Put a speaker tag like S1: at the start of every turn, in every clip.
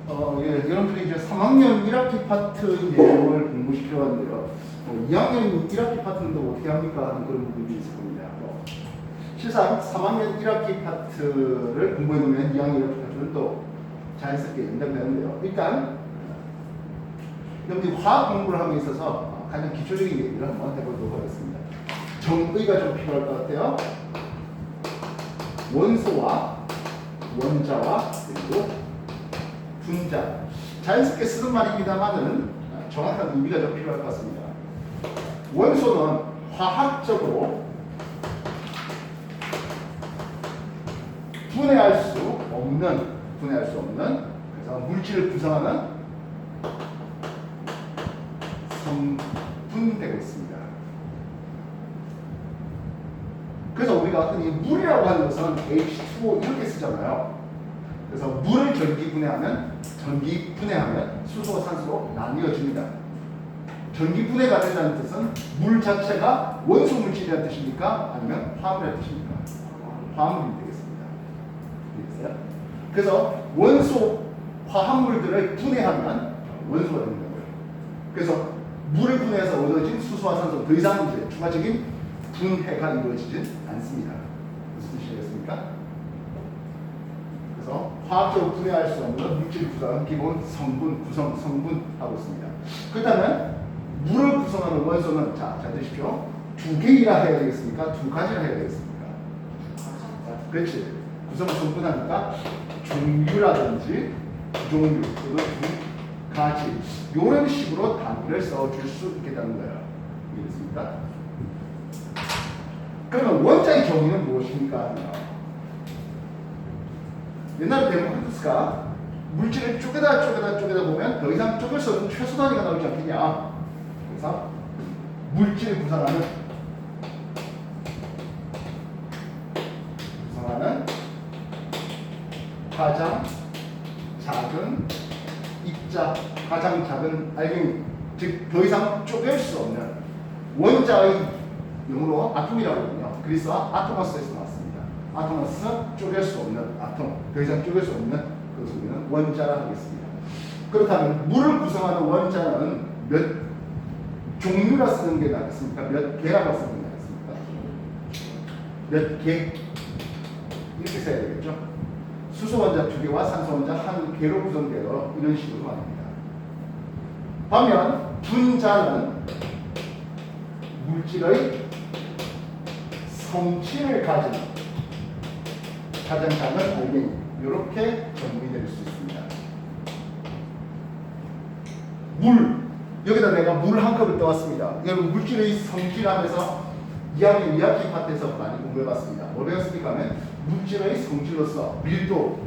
S1: 예, 여러분들이 이제 3학년 1학기 파트의 내용을 공부시 필요한데요. 2학년 1학기 파트는 또 어떻게 합니까? 하는 그런 부분이 있을 겁니다. 실상 3학년 1학기 파트를 공부해 놓으면 2학년 1학기 파트는 또 자연스럽게 연장되는데요. 일단 여러분들이 화학 공부를 함에 있어서 가장 기초적인 얘기를 한번 해보도록 하겠습니다. 정의가 좀 필요할 것 같아요. 원소와 원자와 그리고 분자. 자연스럽게 쓰는 말입니다만은 정확한 의미가 좀 필요할 것 같습니다. 원소는 화학적으로 분해할 수 없는 그래서 물질을 구성하는 성분되고 있습니다. 그래서 우리가 흔히 물이라고 하는 것은 H2O 이렇게 쓰잖아요. 그래서 물을 전기 분해하면 수소와 산소로 나뉘어집니다. 전기 분해가 된다는 뜻은 물 자체가 원소 물질이라는 뜻입니까? 아니면 화합이라는 뜻입니까? 화합물이 되겠습니다. 알겠어요? 그래서 원소 화합물들을 분해하면 원소가 된다고요. 그래서 물을 분해해서 얻어진 수소와 산소 더 이상 이제 추가적인 분해가 이루어지진 않습니다. 무슨 뜻이겠습니까? 그래서 화학적으로 분해할 수 없는 물질 구성은 기본 성분, 구성 성분하고 있습니다. 그렇다면 물을 구성하는 원소는 잘 들으십시오. 두 개이라 해야 되겠습니까? 두 가지라 해야 되겠습니까? 그렇지. 구성 성분하니까 종류라든지 부종류 또는 두 가지 이런 식으로 단위를 써줄 수 있겠다는 거예요. 이해됐습니까? 그러면 원자의 정의는 무엇입니까? 옛날에 데모크리투스가 물질을 쪼개다 보면 더 이상 쪼갤 수 없는 최소 단위가 나오지 않겠냐. 그래서 물질을 구성하는 가장 작은 입자, 가장 작은 알갱이, 즉 더 이상 쪼갤 수 없는 원자의 영어로 아톰이라고 하거든요. 그래서 아토머스에서 나왔습니다. 아토머스, 쪼갤 수 없는 아톰, 더 이상 쪼갤 수 없는 그것을 우리는 원자라 하겠습니다. 그렇다면 물을 구성하는 원자는 몇 종류라 쓰는 게 낫겠습니까? 몇 개라고 쓰는 게 낫겠습니까? 몇 개? 이렇게 써야 되겠죠? 수소 원자 2개와 산소 원자 1개로 구성되어 이런 식으로 말합니다. 반면 분자는 물질의 성질을 가진 가장 작은 알갱이 이렇게 정의될 수 있습니다. 물 여기다 내가 물을 한 컵을 떠왔습니다. 여러분 물질의 성질하면서 2학년 2학기 파트에서 많이 공부해봤습니다. 뭐 배웠습니까? 하면 물질의 성질로서 밀도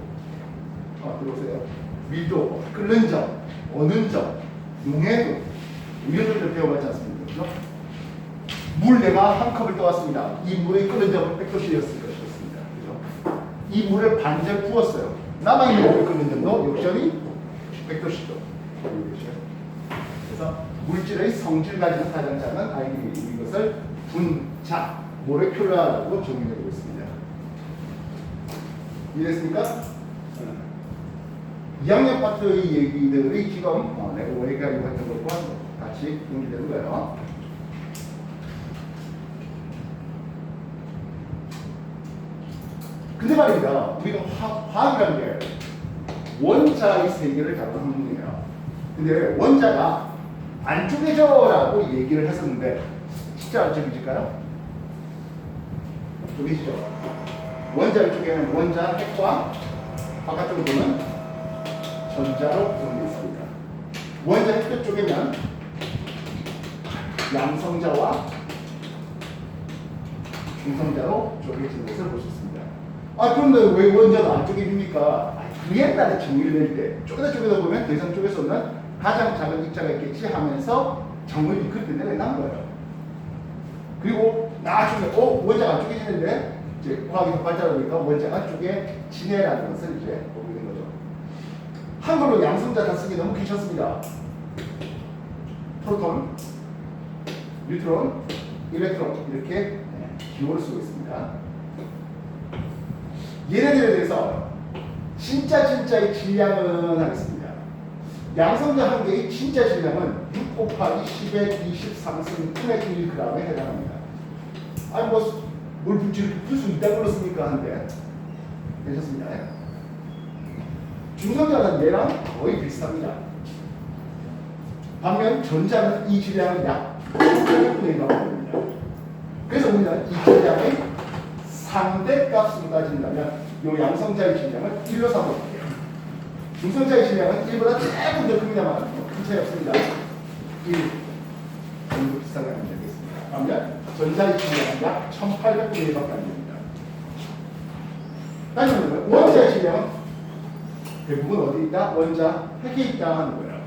S1: 들어오세요. 밀도, 끓는 점, 어는 점, 용해도 이런 것들 배워봤지 않습니까? 그렇죠? 물 내가 한 컵을 떠왔습니다. 이 물의 끓는 점은 100도씨였을 것이었습니다. 그렇죠? 이 물을 반절 부었어요. 남아있는 물의 끓는 점도 역시 100도씨죠. 그래서 물질의 성질 가진 가장 작은 알갱이 이것을 분자, 모레큘라라고 정의하고 있습니다. 이해됐습니까? 2학년 파트의 얘기들이 지금 내가 얘기하려고 했던 것과 같이 연결되는 거예요. 근데 말입니다. 우리가 화학이라는 게 원자의 세계를 다루는 학문이에요. 근데 원자가 안 쪼개져라고 얘기를 했었는데 진짜 안 쪼개질까요? 쪼개지죠. 원자를 쪼개면 원자 핵과 바깥쪽으로 보면 전자로 구성되어 있습니다. 원자 핵도 쪼개면 양성자와 중성자로 쪼개지는 것을 볼 수 있습니다. 그런데 왜 원자도 안 쪼개집니까? 그 옛날에 정의를 낼 때 쪼개다 보면 더 이상 쪼갤 수 없는 가장 작은 입자가 있겠지 하면서 정의를 그렇게 내려난 거예요. 그리고 나중에 원자가 안 쪼개지는데 이제 과학이 더 발달하니까 원자가 쪼개지네라는 것을 이제 보게 된 거죠. 한글로 양성자 다 쓰기 너무 귀찮습니다. 프로톤, 뉴트론, 일렉트론 이렇게 기호를 쓰고 있습니다. 얘네들에 대해서 진짜의 질량은 하겠습니다. 양성자 한 개의 진짜 질량은 6 곱하기 10의 23승 1의 1g에 해당합니다. 아니 뭘 풀수 있다고 그렇습니까? 하는데 괜찮습니다. 중성자는 얘랑 거의 비슷합니다. 반면 전자는 이 질량은 약 8분의 1가 됩니다. 그래서 우리는 이 질량의 상대값으로 따진다면 이 양성자의 질량을 1로 삼을게요. 중성자의 질량은 1보다 조금 더 큽니다만 큰 차이 없습니다. 1 정도 비슷하게 하면 되겠습니다. 반면 전자의 질량은 약 1800분의 1밖에 안 됩니다. 다시 말하면 원자의 질량은 대부분 어디 있다? 원자 핵에 있다 하는 거예요.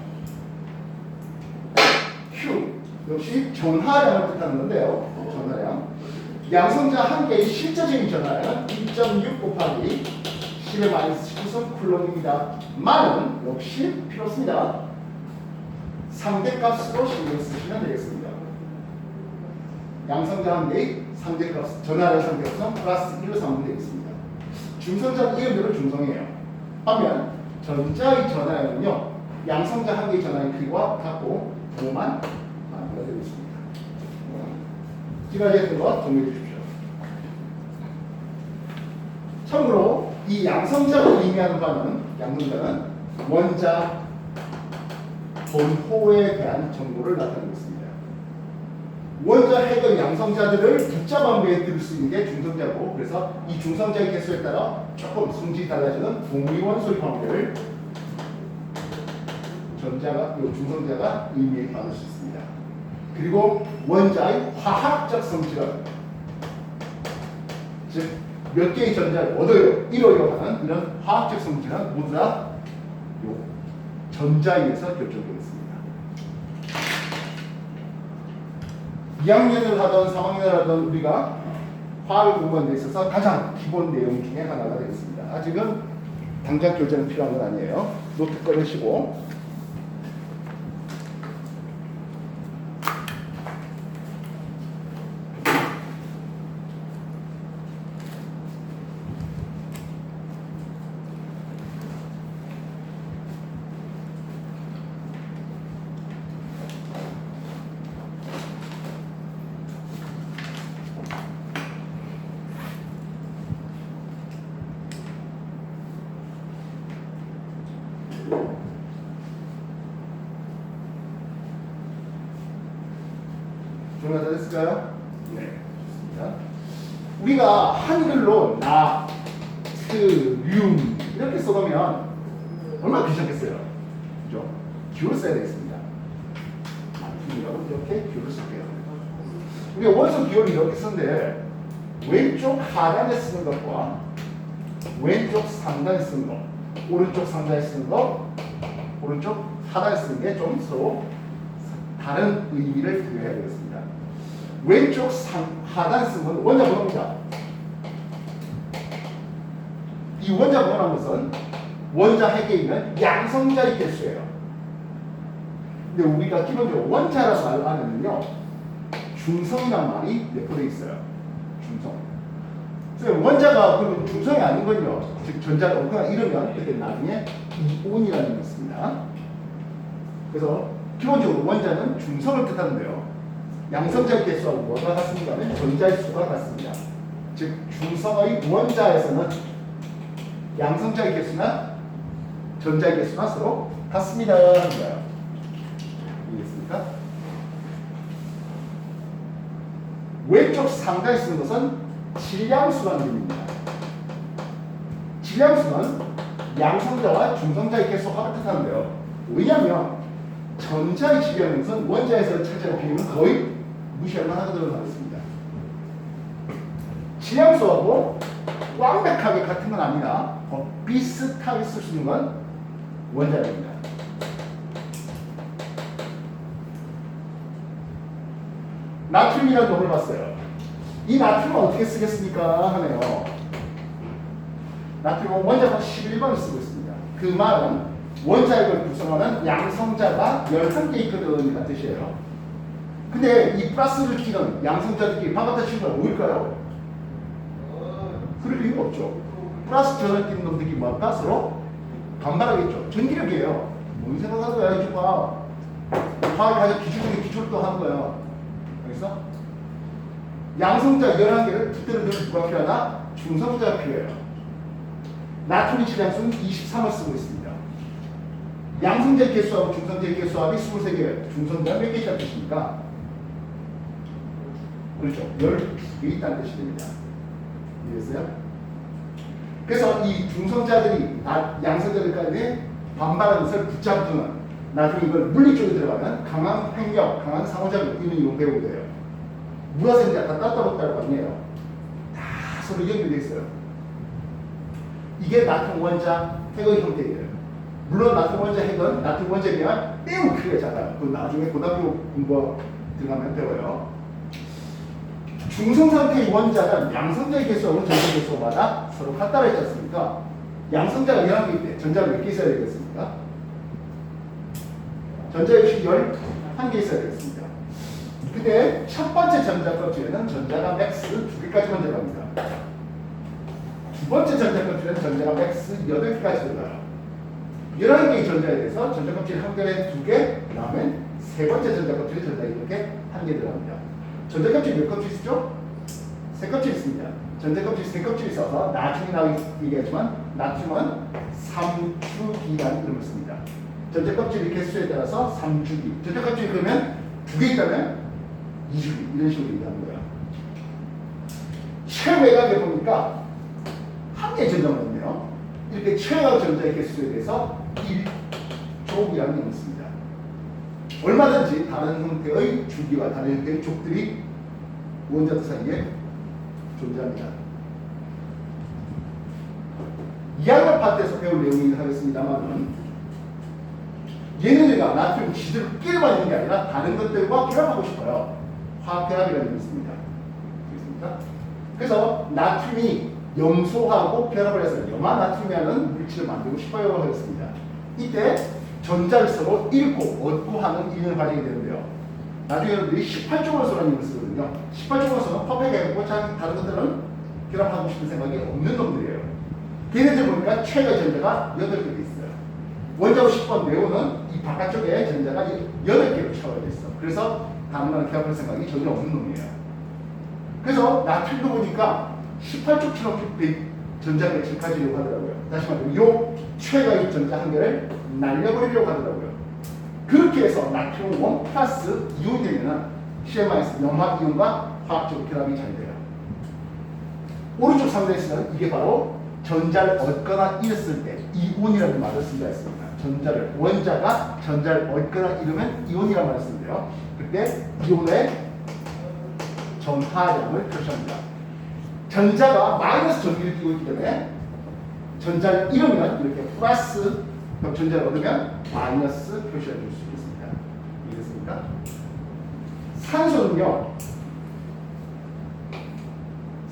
S1: Q 역시 전하량을 뜻하는 건데요. 전하량. 양성자 한 개의 실제적인 전하량은 2.6 곱하기 10의 마이너스 19선 쿨럼입니다. 만은 역시 필요 없습니다. 상대값으로 신경 쓰시면 되겠습니다. 양성자 한 개의 상대값, 전하량 상대값은 플러스 1로 삼으면 되겠습니다. 중성자 이름대로 중성이에요. 반면 전자의 전하량은요, 양성자 한 개의 전하량 크기와 같고 5만 만들어야 되겠습니다. 지금까지 했던 거 정리해 주십시오. 참고로 이 양성자를 의미하는 바는 양성자는 원자 분포에 대한 정보를 나타내고 있습니다. 원자 핵의 양성자들을 붙잡은 배에 들 수 있는 게 중성자고, 그래서 이 중성자의 개수에 따라 조금 성질이 달라지는 동위원소의 관계를 전자가, 이 중성자가 의미해 받을 수 있습니다. 그리고 원자의 화학적 성질은, 즉 몇 개의 전자를 얻어요, 잃어요 하는 이런 화학적 성질은 모두 다 전자에 의해서 결정되어 있습니다. 2학년을 하던 3학년을 하던 우리가 화학을 공부하는 데 있어서 가장 기본 내용 중에 하나가 되겠습니다. 아직은 당장 교재는 필요한 건 아니에요. 노트 꺼내시고 정리가 다 됐을까요? 네, 좋습니다. 우리가 한글로 나트륨 이렇게 써놓으면 얼마나 귀찮겠어요? 그죠? 기호를 써야 되겠습니다. 나트륨이라고 이렇게 기호를 쓸게요. 우리가 원소 기호를 이렇게 쓰는데 왼쪽 하단에 쓰는 것과 왼쪽 상단에 쓰는 것, 오른쪽 상단에 쓰는 것, 오른쪽 하단에 쓰는 게 좀 서로 다른 의미를 부여해야 되겠습니다. 왼쪽 하단 쓰는 건 원자 번호입니다. 이 원자 번호라는 것은 원자 핵에 있는 양성자의 개수예요. 근데 우리가 기본적으로 원자라는 말 안에는요, 중성이라는 말이 내포되어 있어요. 중성. 그래서 원자가 그러면 중성이 아닌 건요, 즉 전자가 없거나 이러면 그때 나중에 이온이라는 게 있습니다. 그래서 기본적으로 원자는 중성을 뜻하는데요, 양성자의 개수하고 뭐가 같습니까? 전자의 수가 같습니다. 즉 중성의 원자에서는 양성자의 개수나 전자의 개수나 서로 같습니다 하는 거예요. 이해했습니까? 왼쪽 상단에 쓰는 것은 질량수라는 의미입니다. 질량수는 양성자와 중성자의 개수가 뜻하는데요. 왜냐하면 전자의 질량은 원자에서 차지하는 비율은 거의 무시할 만하거든요. 하겠습니다. 질량수하고 완벽하게 같은 건 아니라 비슷하게 쓸 수 있는 건 원자입니다. 나트륨이라는 놈을 봤어요. 이 나트륨은 어떻게 쓰겠습니까? 하네요. 나트륨은 원자가 11번을 쓰고 있습니다. 그 말은 원자핵을 구성하는 양성자가 11개 있거든 이런 뜻이에요. 근데 이 플러스를 끼는 양성자들끼리 반갑다 친구가 뭐일까요? 그럴 이유가 없죠. 플러스 전을 끼는 놈들이 뭐 플러스로 반발하겠죠. 전기력이에요. 뭔 생각하는 거야, 이쪽 봐. 화학이 가장 기초적인 기초를 또 하는 거야. 알겠어? 양성자 11개를 붙들어 두는 누가 필요하다? 중성자가 필요해요. 나트륨 질량수는 23을 쓰고 있습니다. 양성자의 개수하고 중성자의 개수합이 23개, 중성자가 몇 개있다는 뜻입니까? 그렇죠. 12개 있다는 뜻이 됩니다. 이해했어요? 그래서 이 중성자들이 양성자들까지 반발하는 것을 붙잡두는 나중에 이걸 물리 쪽에 들어가면 강한 횡격, 강한 상호작용 있는 이런 배우게 돼요. 무화생지 아까 따따붙다고 아니에요. 다 서로 연결되어 있어요. 이게 나트륨 원자 핵의 형태예요. 물론 나트륨 원자 핵은 나트륨 원자에 비하면 매우 크게 작아요. 그 나중에 고등학교 공부 들어가면 배워요. 중성 상태의 원자는 양성자의 개수하고 전자 개수마다 서로 같다고 했지 않습니까? 양성자가 11개 때 전자가 몇 개 있어야 되겠습니까? 전자 역시 11개 있어야 되겠습니다. 근데 첫 번째 전자 껍질에는 전자가 맥스 2개까지만 들어갑니다. 두 번째 전자 껍질에는 전자가 맥스 8개까지 들어가요. 11개의 전자에 대해서 전자 껍질 한 개에 2개, 그 다음에 세 번째 전자 껍질에 전자 이렇게 한 개 들어갑니다. 전자 껍질 몇 껍질 있죠? 세 껍질 있습니다. 전자 껍질 세 껍질 있어서 나중에 얘기하지만 나트륨은 3주기라는 이름을 씁니다. 전자 껍질 개수에 따라서 3주기. 전자 껍질이 그러면 2개 있다면 2주기 이런 식으로 얘기하는 거예요. 최외곽에 보니까 한 개의 전자만 있네요. 이렇게 최외곽 전자의 개수에 대해서 1족이라는 이름을 씁니다. 얼마든지 다른 형태의 주기와 다른 형태의 족들이 원자들 사이에 존재합니다. 2학년 파트에서 배울 내용이긴 하겠습니다만 얘네들과 나트륨 지들을 끼려만 있는 게 아니라 다른 것들과 결합하고 싶어요. 화학결합이라는 게 있습니다. 알겠습니까? 그래서 나트륨이 염소하고 결합을 해서 염화 나트륨이라는 물질을 만들고 싶어요 하였습니다. 이때 전자를 서로 잃고 얻고 하는 이론을 발휘하게 되는데요. 나중에 여러분들이 18쪽으로서라는 이름을 쓰거든요. 18쪽으로서는 퍼펙트하고 다른 것들은 결합하고 싶은 생각이 없는 놈들이에요. 걔네들 보니까 최대 전자가 8개가 있어요. 원자로 10번 네오는 이 바깥쪽에 전자가 8개로 채워져 있어. 그래서 다른 거랑 결합할 생각이 전혀 없는 놈이에요. 그래서 나트륨도 보니까 18쪽처럼 전자 배치를 가지려고 하더라고요. 다시 말하면 요 최가의 전자 한 개를 날려버리려고 하더라고요. 그렇게 해서 나트륨 1 플러스 이온이 되면은 CM- 염화 이온과 화학적 결합이 잘 돼요. 오른쪽 상단에서는 이게 바로 전자를 얻거나 잃었을 때 이온이라는 말을 쓴다 했습니다. 원자가 전자를 얻거나 잃으면 이온이라는 말을 쓰는데요. 그때 이온의 전하량을 표시합니다. 전자가 마이너스 전기를 띄고 있기 때문에 전자를 잃으면 이렇게 플러스 전자를 얻으면 마이너스 표시해 줄 수 있겠습니다. 이해됐습니까? 산소는요.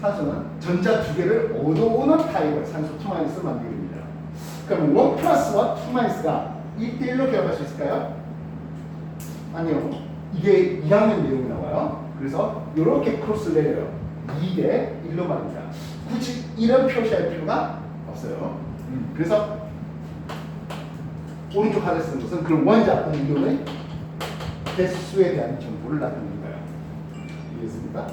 S1: 산소는 전자 2개를 얻어오는 타입을 산소 2-를 만들게 됩니다. 그럼 1 플러스와 2-가 1대1로 결합할 수 있을까요? 아니요. 이게 2학년 내용이 나와요. 그래서 이렇게 크로스를 내려요. 2대 1로 말입니다. 굳이 이런 표시할 필요가 없어요. 그래서 오른쪽 하단에 쓰는 것은 그런 원자 또는 이온의 개수에 대한 정보를 나타내는 거예요. 이해했습니까?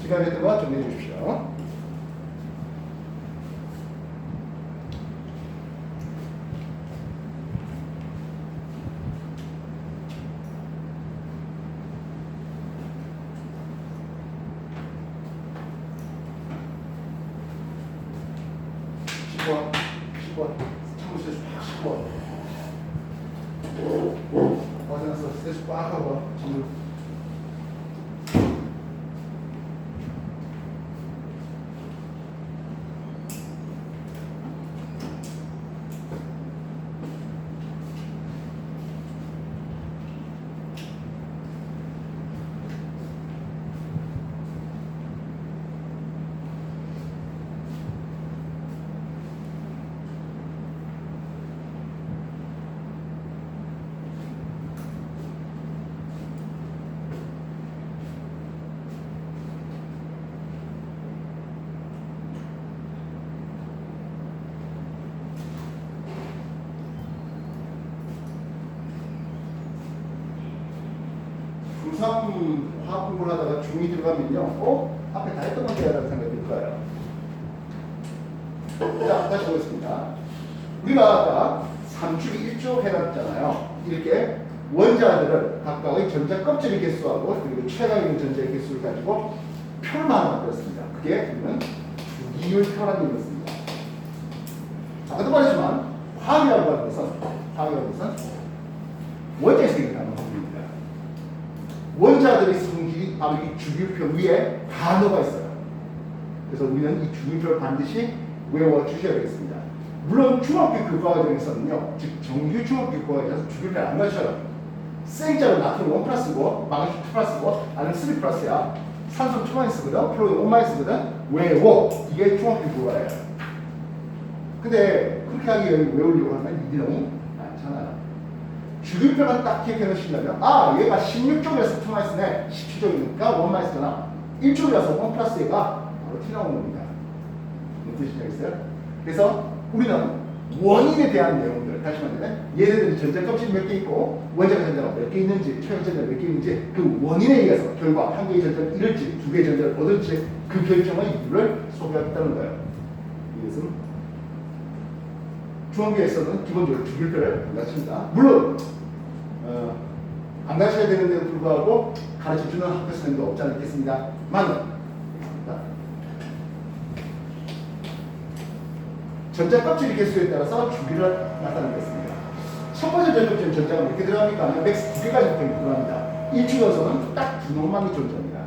S1: 시간에 들어와 정리해 주십시오. 참으세요. 10번. 맞아서 스트레스 빡 하고 전부. 중3 화학 공부를 하다가 중2 들어가면요. 앞에 다 했던 건데라는 생각이 들 거예요. 자, 다시 보겠습니다. 우리가 아까 3축이 1조 해놨잖아요. 이렇게 원자들을 각각의 전자 껍질의 개수하고 그리고 최강의 있는 전자의 개수를 가지고 표를 하나 만들었습니다. 그게 우리는 주기율표라는 게 있습니다. 아까도 말했지만 화학이라고 하는 것은 원자에서 생겨나는 부분입니다. 원자들의 성질이 바로 이 주기율표 위에 단어가 있어요. 그래서 우리는 이 주기율표를 반드시 외워주셔야 되겠습니다. 물론 중학교 교과과정에서는요, 즉 정규 중학교 교과과정에서 주기율표를 안 가르쳐요. 생자로 나트륨 1 플러스고 마그네슘 2 플러스고 아니면 3 플러스야. 산소 2 마이너스거든, 플로린 5 마이너스거든. 외워. 이게 중학교 교과예요. 근데 그렇게 하기 위해 외우려고 하면 일이 너무 많잖아요. 주기율표만 딱 기억해 놓으시려면 얘가 16쪽이라서 2 마이너스네, 17쪽이니까 1 마이너스잖아. 1쪽이라서 1 플러스 얘가 바로 T 나오는 겁니다. 무슨 뜻인지 알겠어요? 그래서 우리는 원인에 대한 내용들, 다시 말하면 얘네들이 전자 껍질이 몇 개 있고 원자가 전자가 몇 개 있는지, 최강 전자가 몇 개 있는지 그 원인에 의해서 결과 한 개의 전자를 잃을지 두 개의 전자를 얻을지 그 결정의 이유를 소개하겠다는 거예요. 이것은 중학교에서는 기본적으로 주기율표를 가르칩니다. 물론 안 가르쳐야 되는데도 불구하고 가르쳐주는 학교 선생님도 없지 않겠습니다만 전자 껍질의 개수에 따라서 주기를 나타내겠습니다. 첫 번째 전자 껍질은 전자가 몇 개 들어갑니까? 아니면 맥스 2개까지 들어갑니다. 1주여서는 딱 두 놈만이 존재합니다.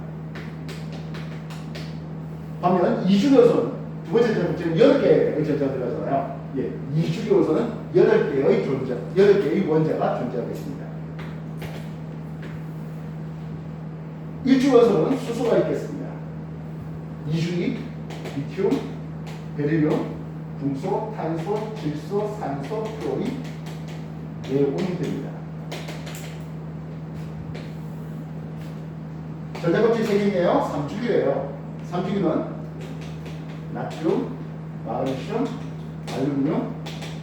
S1: 반면 2주여서는 두 번째 전자 껍질은 8개의 전자가 들어가잖아요. 2주기호에서는 8개의 존재, 8개의 원자가 존재하겠습니다. 1주기호에서는 수소가 있겠습니다. 2주기, 리튬, 베릴륨, 중소, 탄소, 질소, 산소, 플로린, 네온이 됩니다. 전자 껍질 3개이네요. 3주기예요. 3주기는 나트륨, 마그네슘, 알루미늄,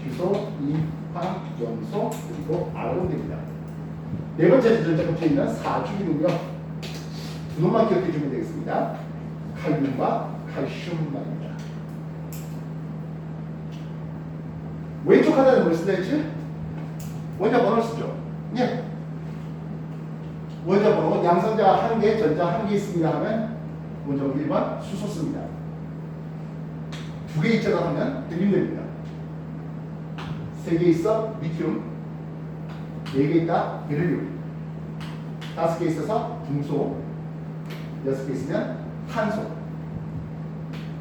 S1: 규소, 임팡, 염소, 그리고 아론입니다. 네 번째 전자 껍질에 있는 4주기는요. 두 놈만 기억해 주면 되겠습니다. 칼륨과 칼슘만입니다. 왼쪽 하단에 뭘 써야 되지? 원자 번호를 쓰죠. 원자 번호, 양성자 1개, 전자 1개 있습니다 하면 원자 번호 1번 수소 씁니다. 2개 있잖아 하면 헤리움 됩니다. 3개 있어 리튬, 4개 있다 베릴륨, 5개 있어서 중소, 6개 있으면 탄소,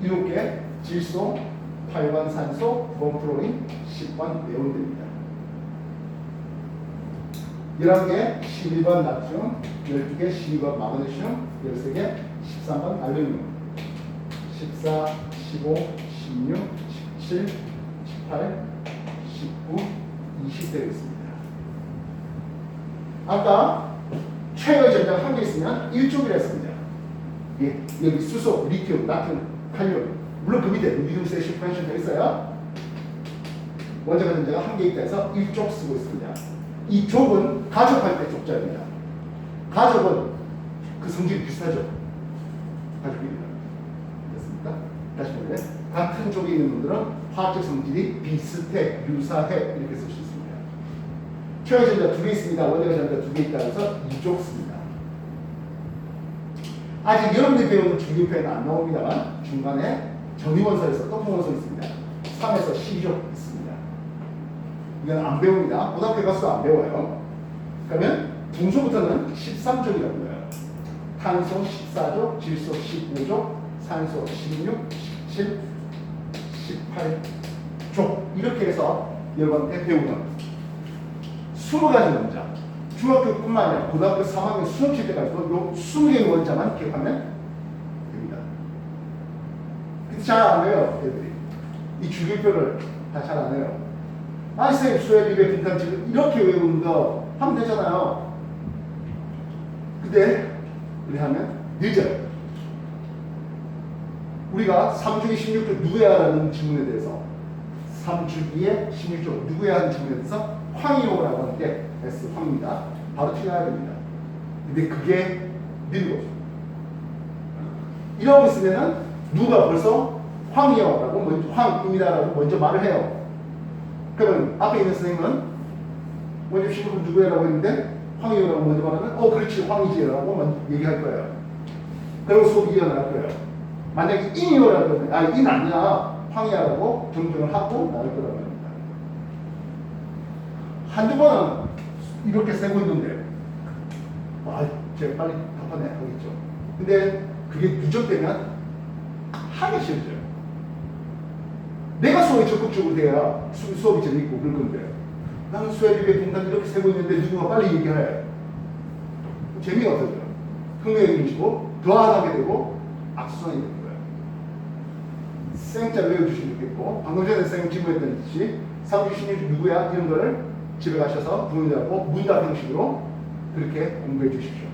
S1: 7개 질소, 8번 산소, 9번 플로린, 10번 네온 됩니다. 11개 11번 나트륨, 12개 12번 마그네슘, 13개 13번 알루미늄, 14, 15, 16, 17, 18, 19, 20 되겠습니다. 아까 최의 전자가 1개 있으면 1쪽이라 했습니다. 여기 수소, 리튬, 나트륨, 칼륨, 물론 그 밑에 루비늄 세시 프렌션 되어 있어요. 원자가 전자가 1개 있다 해서 1쪽 쓰고 있습니다. 이 족은 가족할 때 족자입니다. 가족은 그 성질이 비슷하죠. 가족입니다. 됐습니까? 다시 볼까요? 같은 쪽에 있는 놈들은 화학적 성질이 비슷해, 유사해 이렇게 쓸 수 있습니다. 최의 전자 2개 있습니다. 원자가 전자 2개 있다 해서 2쪽 씁니다. 아직 여러분들이 배우는 주기표에는 안 나옵니다만 중간에 정리원소에서 똥원소 있습니다. 3에서 12쪽 있습니다. 이건 안 배웁니다. 고등학교 가서 안 배워요. 그러면 중소부터는 13쪽이라고 해요. 탄소 14쪽, 질소 15쪽, 산소 16, 17, 18쪽 이렇게 해서 여러분한테 배우는 20가지 원자, 중학교뿐만 아니라 고등학교 3학년 수능 칠 때까지도 요 20개의 원자만 기억하면 됩니다. 근데 잘 안 해요, 애들이. 이 주기표를 다 잘 안 해요. 선생님 수에 비례 빈칸치고 이렇게 외우는 거 하면 되잖아요. 근데 우리 하면 늦어요. 우리가 3주기 16조 누구야? 라는 질문에 대해서 3주기의 16조 누구야? 하는 질문에 대해서 황이용을 하고 하는데 S 황입니다. 바로 틀려야 됩니다. 근데 그게 느린 거죠. 이러고 있으면은 누가 벌써 황이요라고 먼저 황입니다라고 먼저 말을 해요. 그러면 앞에 있는 선생님은 먼저 친구분 누구야라고 했는데 황이요라고 먼저 말하면 그렇지 황이지라고 먼저 얘기할 거예요. 그리고 수업이 이어나갈 거예요. 만약에 인이요라고 하면 인 아니야 황이야라고 정정을 하고 나올 거라고 합니다. 한두 번은 이렇게 세고 있는데 제가 빨리 답하네 하겠죠. 근데 그게 누적되면 하기 싫죠. 내가 수업에 적극적으로 돼야 수업이 재밌고 그럴 건데 나는 수업에 동작 이렇게 세고 있는데 누군가 빨리 얘기해. 재미가 없어져요. 흥미를 주시고 더 안 하게 되고 악순환이 되는 거예요. 쌤자 외워주시면 좋겠고 방금 전에 쌤이 질문했듯이 사무주신이 누구야? 이런 걸 집에 가셔서 부모님하고 문답 형식으로 그렇게 공부해 주십시오.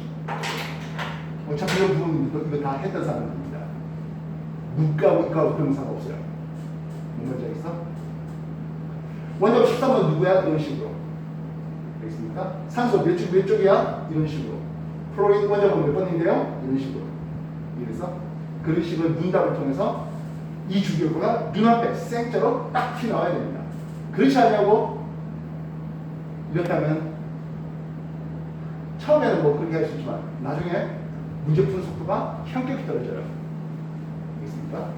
S1: 어차피 이런 부분도 이거 다 했던 사람입니다. 문과고 그런 상관없어요. 뭔지 알겠어? 원점 13번 누구야? 이런 식으로. 알겠습니까? 산소 몇 쪽이야? 이런 식으로. 플로린 원점은 몇 번인데요? 이런 식으로. 그래서 그런 식으로 문답을 통해서 이 주기율표가 눈앞에 생자로 딱 튀어나와야 됩니다. 그렇지 않냐고? 이렇다면 처음에는 뭐 그렇게 할 수 있지만 나중에 문제 푸는 속도가 현격히 떨어져요. 알겠습니까?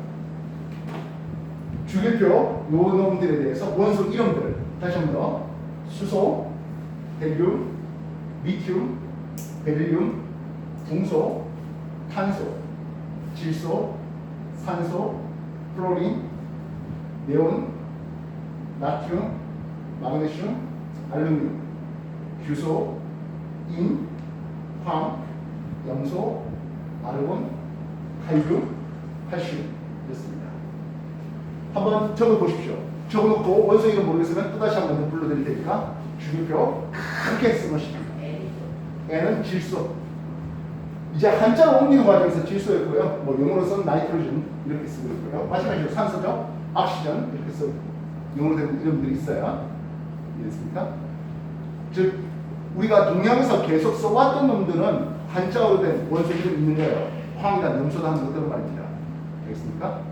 S1: 주기표 요 놈들에 대해서 원소 이름들 다시 한 번 더 수소, 헬륨, 리튬, 베릴륨, 붕소, 탄소, 질소, 산소, 플로린, 네온, 나트륨, 마그네슘, 알루미늄, 규소, 인, 황, 염소, 아르곤, 칼륨, 칼슘 이렇습니다. 한번 적어보십시오. 적어놓고 원소 이름 모르겠으면 또다시 한번 더 불러드릴 테니까 주기표 크게 쓰시면 N은 질소. 이제 한자로 옮기는 과정에서 질소였고요. 뭐 영어로서는 나이트로젠 이렇게 쓰고 있고요. 마찬가지로 산소죠. 옥시전 이렇게 써 영어로 된 이름들이 있어요. 이해됐습니까? 즉 우리가 동양에서 계속 써왔던 놈들은 한자어로 된 원소 이름이 있는 거예요. 황이다, 염소다 하는 것들은 말입니다. 알겠습니까?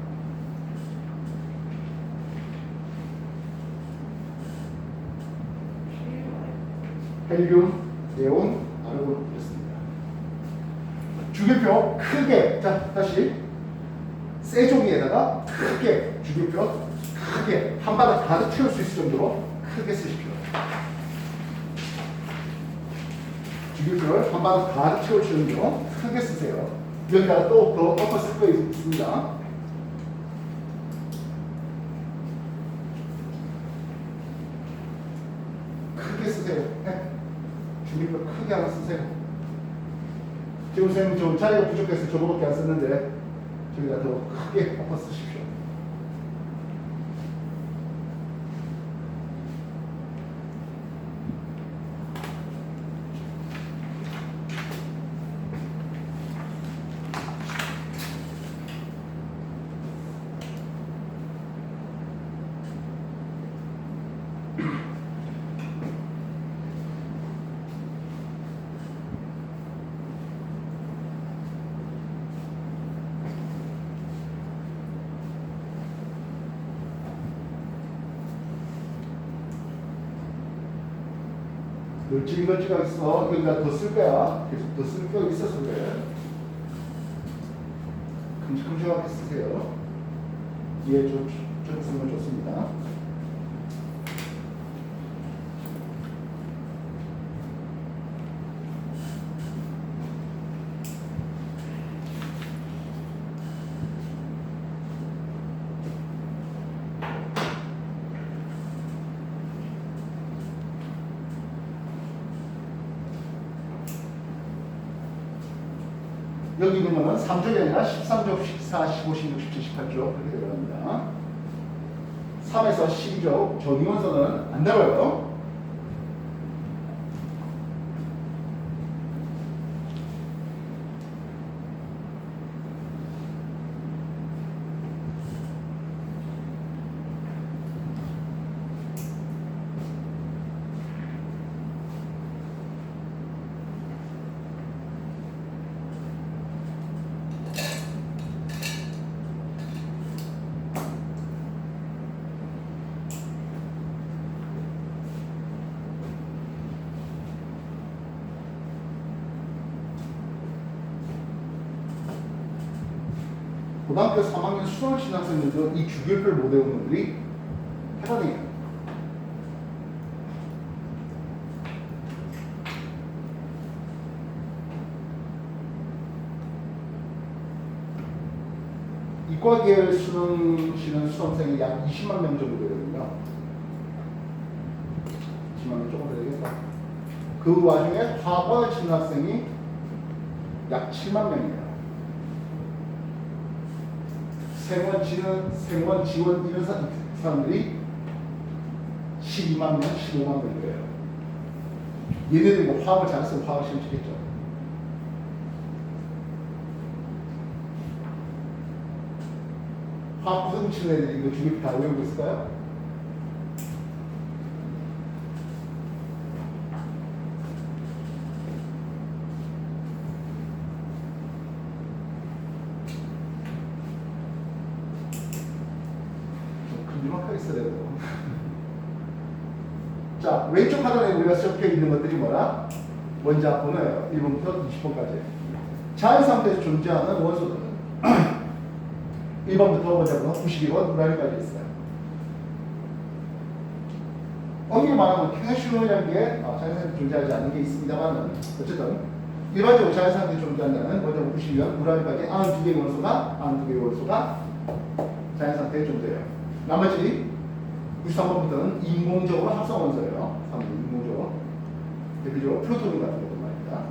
S1: 헬륨, 네온, 아르곤 이렇습니다. 주기표 크게 다시 세종이에다가 크게 주기표 크게 한 바닥 가득 채울 수 있을 정도로 크게 쓰십시오. 주기표를 한 바닥 가득 채울 수 있는 정도로 크게 쓰세요. 여기다가 또 더 엎어 쓸 거 있습니다. 크게 쓰세요. 네. 주기표 크게 하나 쓰세요. 지금 선생님 좀 자리가 부족해서 저거밖에 안 썼는데 저기다 더 크게 엎어 쓰십시오. 널찍널찍하게 써. 여기다 더 쓸 거야. 계속 더 쓸 거 있어서 그래. 큼직큼직하게 쓰세요. 뒤에 좀 쓰면 좋습니다. 여기 있는 거는 3쪽이 아니라 13쪽, 14, 15, 16, 17, 18쪽 그렇게 들어갑니다. 3에서 12쪽 전이원선은 안 나와요. 고등학교 3학년 수능 친 학생들도 이 주기율표를 못 외우는 분들이 해당돼요. 이과계열 수능 치는 수험생이 약 20만 명 정도 되거든요. 20만 명 조금 더 되겠다. 그 와중에 화학을 치는 학생이 약 7만 명이에요. 생원 지원 이런 사람들이 12만 명, 15만 명이에요. 얘네들이 뭐 화학을 잘했으면 화학 시험 치겠죠. 화학 부생 치는 애들이 이거 주기 다 외우고 있을까요? 큼지막하게 있어야 되고. 자, 왼쪽 하단에 우리가 적혀 있는 것들이 뭐라? 원자 번호예요. 1번부터 20번까지. 자연 상태에서 존재하는 원소들은 1번부터 원자 번호 92번 우라늄까지 있어요. 엄밀히 말하면 캔슘이라는 게 자연 상태에 존재하지 않는 게 있습니다만 어쨌든 일반적으로 자연 상태에 존재한다는 원자 번호 92번 우라늄까지 92개의 원소가 자연 상태에 존재해요. 나머지 93번부터는 인공적으로 합성 원소예요. 인공적으로. 대표적으로 플루토늄 같은 것도 말입니다.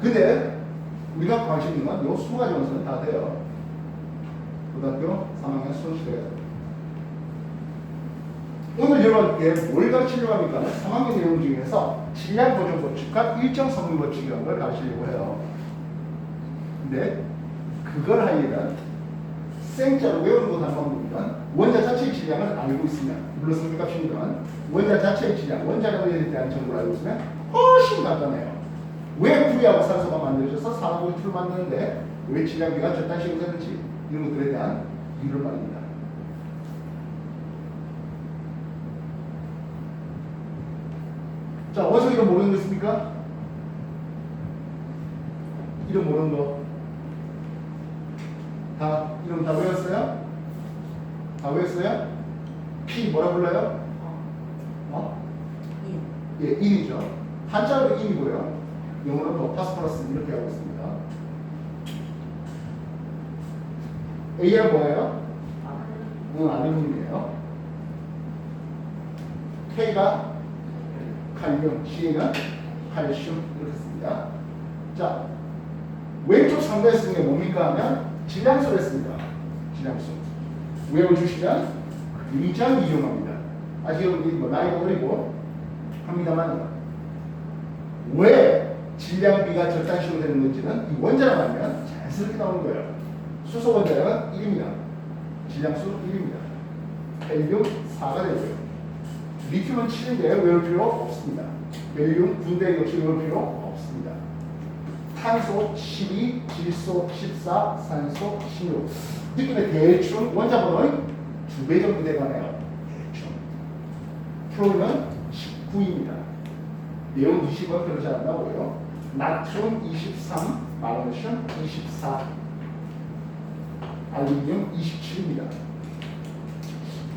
S1: 근데 우리가 관심 있는 건 이 20가지 원소는 다 돼요. 고등학교 3학년 수능 시대가 됩니다. 오늘 여러분께 뭘 가르치려고 합니까? 3학년 내용 중에서 질량 보존 법칙과 일정 성분 법칙이라는 걸 가르치려고 해요. 근데 그걸 하려면 생자로 외우는 것 한 방법이면 원자 자체의 질량을 알고 있으면, 물론 성질값이면 원자 자체의 질량, 원자력에 대한 정보를 알고 있으면 훨씬 간단해요. 왜 구리하고 산소가 만들어져서 산화구리를 만드는데 왜 질량비가 저딴 식으로 되는지 이런 것들에 대한 이유를 말입니다. 자, 원소 이름 모르는 거 있습니까? 이름 모르는 거. 이름 다 외웠어요? 다 외웠어요? P 뭐라 불러요? 예, 인이죠. 한자로 인이고요. 영어로 파스퍼러스 이렇게 하고 있습니다. A가 뭐예요? 아르민이에요. K가 칼륨, C는 칼슘 이렇게 씁니다. 자, 왼쪽 상단에 쓰는 게 뭡니까 하면 질량수를 했습니다. 질량수. 외워주시면 굉장히 이용합니다. 아직 뭐 나이가 어리고 합니다만 왜 질량비가 저딴 식으로 되는 건지는 이 원자랑 알면 자연스럽게 나오는 거예요. 수소 원자량은 1입니다. 질량수 1입니다. 헬륨 4가 되고요. 리튬은 7인데 외울 필요 없습니다. 벨륨 9대 역시 외울 필요 없습니다. 탄소 12, 질소 14, 산소 16. 느낌에 대충 원자 번호의 2배 정도 돼가네요. 대충. 프로는 19입니다. 내용 20은 별로 잘 안 나오고요. 나트륨 23, 마그네슘 24, 알루미늄 27입니다.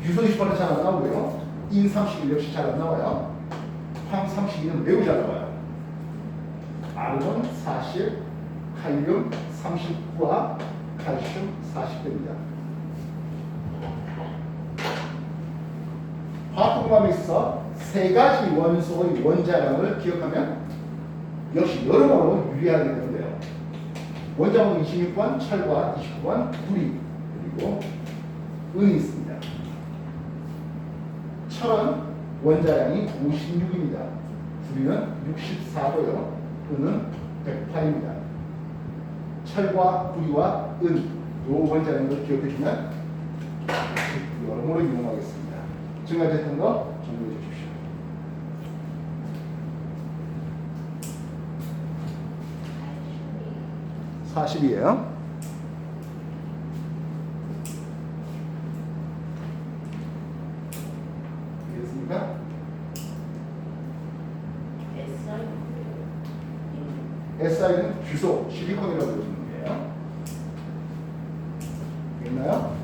S1: 유소 28은 잘 안 나오고요. 인 31 역시 잘 안 나와요. 황 32는 매우 잘 나와요. 아르곤 40, 칼륨 39와 칼슘 40입니다. 화학공감에 있어서 세 가지 원소의 원자량을 기억하면 역시 여러모로 유리하게 되는데요. 원자번 26번, 철과 29번, 구리, 그리고 은이 있습니다. 철은 원자량이 56입니다. 구리는 64고요. 은은 108입니다. 철과 구리와 은, 이 원자량을 기억해주면 여러모로 이용하겠습니다. 지금까지 했던 거 정리해 주십시오. (40이에요) 되겠습니까? 규소 실리콘이라고 부르는 거예요. 됐나요?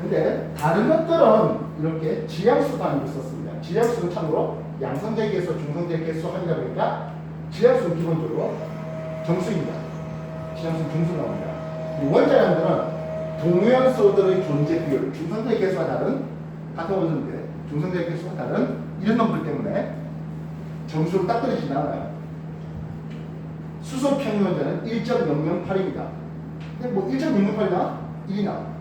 S1: 근데 다른 것들은 이렇게 지량수 단위로 썼습니다. 지량수는 참고로 양성제 개수, 중성제 개수 하니까 보니까 지량수는 기본적으로 정수입니다. 지량수는 정수 나옵니다. 이 원자량들은 동위원소들의 존재 비율, 중성제 개수와 다른 같은 원소인데 중성제 개수와 다른 이런 놈들 때문에 정수를 딱 떨어지진 않아요. 수소 평균원자는 1.008입니다. 근데 뭐 1.008이나 1이나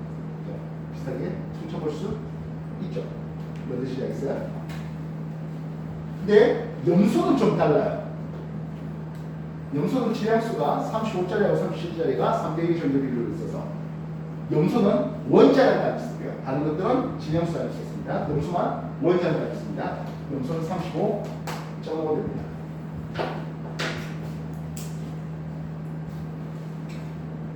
S1: 비슷하게 훔쳐볼 수 있죠. 몇 뜻이 알겠어요? 근데 염소는 좀 달라요. 염소는 질량수가 35짜리하고 37짜리가 3대1 전자 비율로 있어서 염소는 원자량까지 쓰고요. 다른 것들은 질량수까지 썼습니다. 염소만 원자량까지 씁니다. 염소는 35.5 됩니다.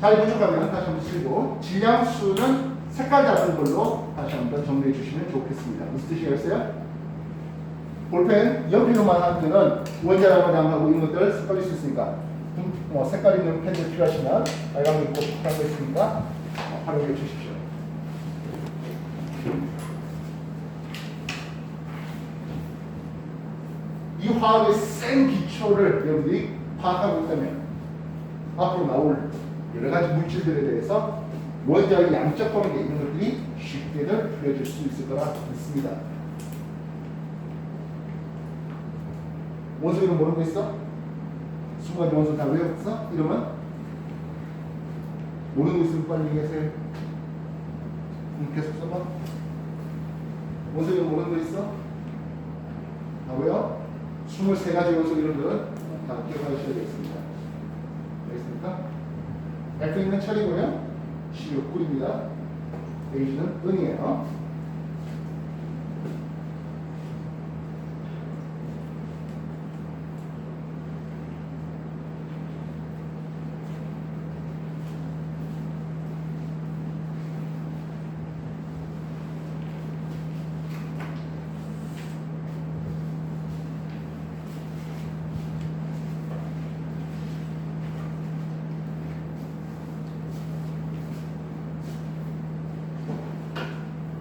S1: 잘 부족하면 다시 한번 쓰고 질량수는 색깔 다른 걸로 다시 한번 정리해 주시면 좋겠습니다. 무슨 뜻이겠어요? 볼펜 연필로만 하면은 원자량하고 이런 것들 섞어질 수 있으니까 뭐 색깔 있는 펜들 필요하시면 빨간 거 있고 파란 거 있으니까 활용해 주십시오. 이 화학의 센 기초를 여러분들이 파악하고 있다면 앞으로 나올 여러 가지 물질들에 대해서 원자의 양적 관계 이런 것들이 쉽게들 그려질 수 있을 거라 믿습니다. 원소 이름 모르는 거 있어? 20가지 원소 다 외웠어? 이러면? 모르는 거 있으면 빨리 얘기하세요. 계속 써봐. 원소 이름 모르는 거 있어? 다 외워? 23가지 원소 이름들은 다 기억하셔야 되겠습니다. 알겠습니까? F는 철이고요. C6 꿀입니다. H는 은이에요.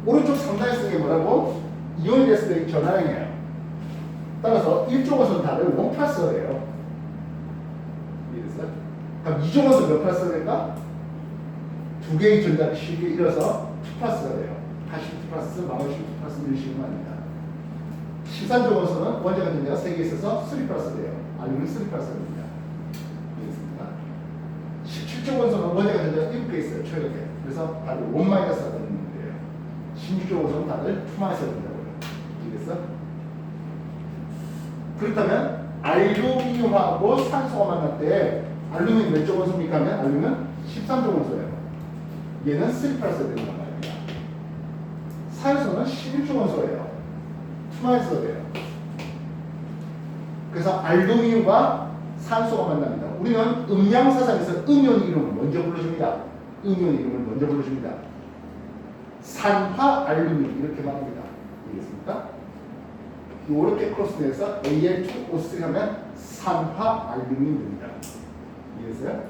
S1: 오른쪽 상단에 쓰는 게 뭐라고? 이온이 됐을 때의 전하량이에요. 따라서 1조 원소는 다들 1 플러스가 돼요. 이해됐어요? 그럼 2조 원소 몇 플러스가 될까? 두 개의 전자를 쉽게 잃어서 2 플러스가 돼요. 다시 2 플러스, 마그네슘 2 플러스 이런 식으로 합니다. 13조 원소는 원자가 전자가 3개 있어서 3 플러스 돼요. 알루미늄 3 플러스가 됩니다. 이해됐습니까? 17조 원소는 원자가 전자가 7개 있어요. 최적에. 그래서 다들 1 마이너스가 되는 16조 원소는 다들 2 마이너스가 된다고요. 이해됐어? 그렇다면 알루미늄하고 산소가 만날 때 알루미늄 몇 조 원소입니까 하면 알루미늄 13조 원소예요. 얘는 3 플러스가 되는 말입니다. 산소는 11조 원소예요. 2 마이너스가 돼요. 그래서 알루미늄과 산소가 만납니다. 우리는 음양사상에서 음이온 이름을 먼저 불러줍니다. 음이온 이름을 먼저 불러줍니다. 산화 알루미늄 이렇게 말합니다. 알겠습니까? 이렇게 크로스돼서 Al2O3 하면 산화 알루미늄 됩니다. 이해했어요?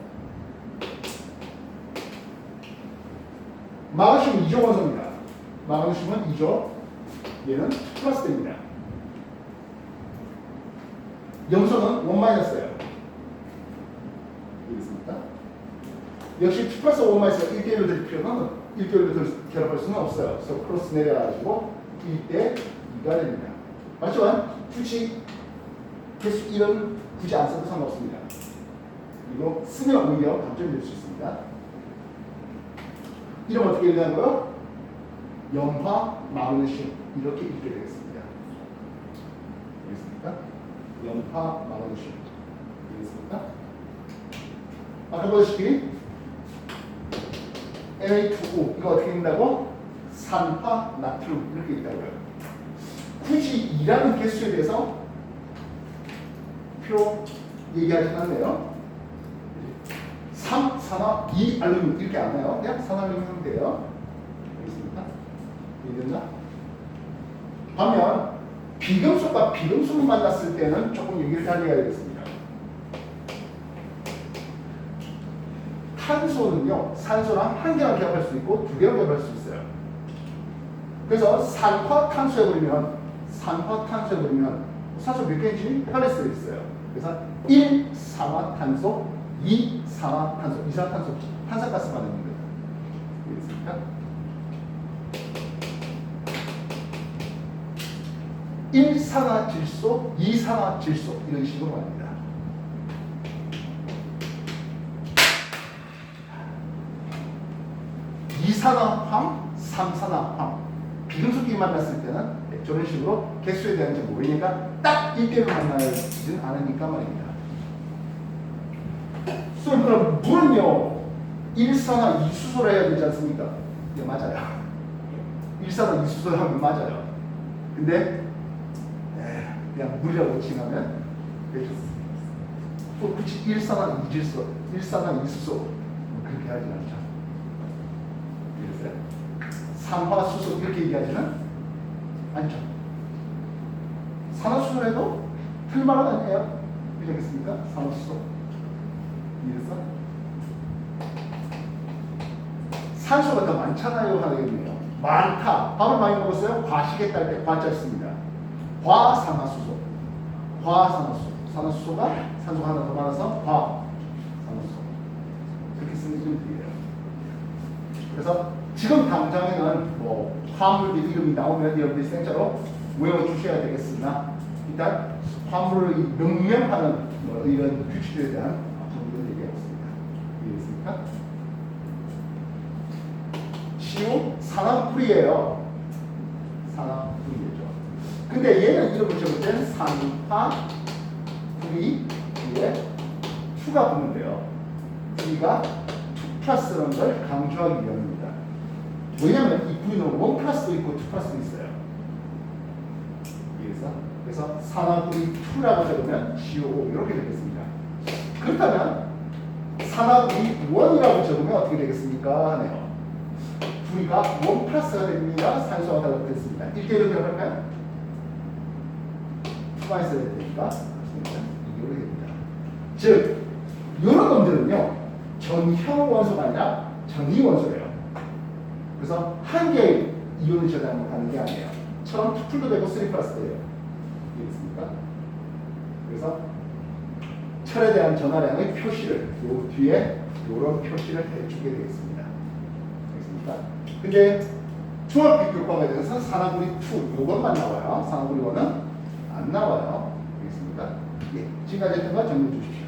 S1: 마그네슘은 2조 원소입니다. 마그네슘은 2조, 얘는 플러스 됩니다. 염소는 1 마이너스예요. 이해했습니까? 역시 2 플러스 1 마이너스가 1대1로 될 필요는 1대1로 결합할 수는 없어요. 그래서 크로스 내려가지고 1대 2가 됩니다. 맞지만 굳이 개수 1은 굳이 안 써도 상관없습니다. 이거 쓰면 오히려 감점이 될 수 있습니다. 이름 어떻게 읽냐고요? 염화 마그네슘 이렇게 읽게 되겠습니다. 알겠습니까? 염화 마그네슘 알겠습니까? 아까 보다시피 Na2O 이거 어떻게 읽는다고? 산화 나트륨 이렇게 읽다고요. 굳이 2라는 개수에 대해서 표 얘기하지 않네요. 3, 산화, 2 알루미늄 이렇게 안 나요. 그냥 산알루미늄 돼요. 알겠습니까? 이해됐나? 반면 비금속과 비금속을 만났을 때는 조금 얘기를 달리해야 되겠습니다. 탄소는요, 산소랑 한 개랑 결합할 수 있고 두 개랑 결합할 수 있어요. 그래서 산화탄소해버리면 산소 몇 개인지 밸런스가 있어요. 그래서 1 산화탄소, 2 산화탄소, 이산화탄소, 탄산가스 반응인 거예요. 알겠습니까? 1산화질소, 2산화질소 이런 식으로 말합니다. 이산화황, 3산화황 비금속끼리 만났을 때는 저런 식으로 개수에 대한 점 모르니까 딱 1대로 만나지는 않으니까 말입니다. 그럼 물은요 1산화 2수소를 해야 되지 않습니까? 네, 맞아요. 1산화 2수소를 하면 맞아요. 근데 그냥 물이라고 칭하면 또 굳이 1산화 2질소, 1산화 2수소 그렇게 하진 않죠. 그래서 산화수소 이렇게 얘기하지는 않죠. 산화수소를 해도 틀만은 아니에요. 그렇겠습니까? 산화수소. 이래서 산소가 더 많잖아요 하겠네요. 많다. 밥을 많이 먹었어요? 과식했다 할 때 과자 씁니다. 과산화수소. 과산화수소. 산화수소가 산소가 하나 더 많아서 과산화수소. 그렇게 쓰는 이름들이에요. 그래서 지금 당장에는 뭐 화물들 이름이 나오면 여러분들이 생자로 외워주셔야 되겠으나 일단 화물을 명명하는 뭐 이런 규칙에 대한 부분을 얘기해봤습니다. 이해됐습니까? 시우 산화풀이에요. 산화풀이죠. 근데 얘는 이름을 적을 때는 산화풀이 뒤에 투가 붙는데요. 풀이가 2 플러스라는 걸 강조하기 위함입니다. 왜냐하면 이 풀이는 1 플러스도 있고 2 플러스도 있어요. 그래서 산화풀이 2라고 적으면 CO 이렇게 되겠습니다. 그렇다면 산화풀이 1이라고 적으면 어떻게 되겠습니까? 하네요. 풀이가 1 플러스가 됩니다. 산소가 결합됐습니다. 1대1로 결합할까요? 2가 있어야 되니까 이렇게 됩니다. 즉 이런 놈들은요 전형 원소가 아니라 전이 원소예요. 그래서 한 개의 이온을 저장하는 게 아니에요. 처럼 2풀도 되고 3 플러스도 돼요. 이해됐습니까? 그래서 철에 대한 전하량의 표시를 요 뒤에 이런 표시를 해주게 되겠습니다. 알겠습니까? 근데 중학교 교과에 대해서 산화구리 2 요것만 나와요. 산화구리 1은 안 나와요. 알겠습니까? 예, 지금까지 했던 거 정리해 주십시오.